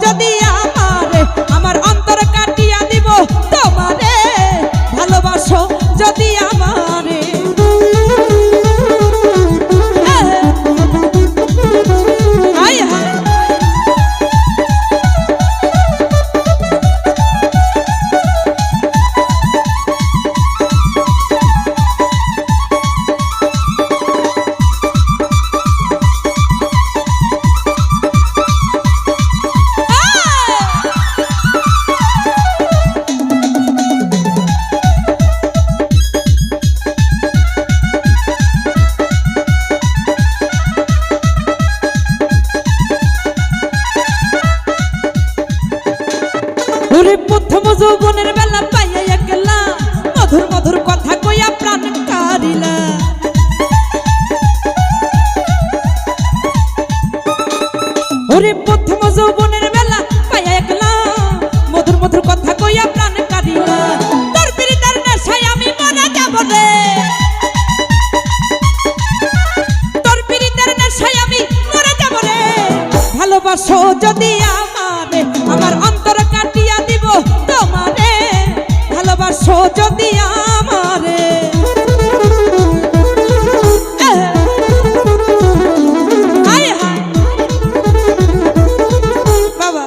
যদি আমারে আমার অন্তর কাটিয়া দিব তোমারে ভালোবাসো যদি আমারে প্রথম যৌবনের বেলা পাইয়া একলা মধুর মধুর কথা কইয়া প্রাণ কারিলা ওরে প্রথম যৌবনের বেলা পাইয়া একলা মধুর মধুর কথা কইয়া প্রাণ কারিলা তোর পিরিতের নেশায় আমি মরে যাব রে তোর পিরিতের নেশায় আমি মরে যাব রে ভালোবাসো যদি আমারে আমার অন্তর কাটিয়া দিব তোমারে ভালোবাসো যদি আমারে বাবা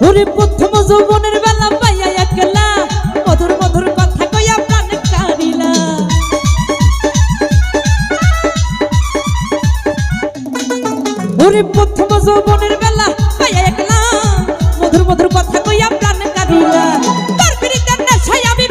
ওরে প্রথম যৌবনের বেলা পাইয়া একলা মধুর মধুর কথা কইয়া প্রাণ কারিলা ওরে প্রথম যৌবনের বেলা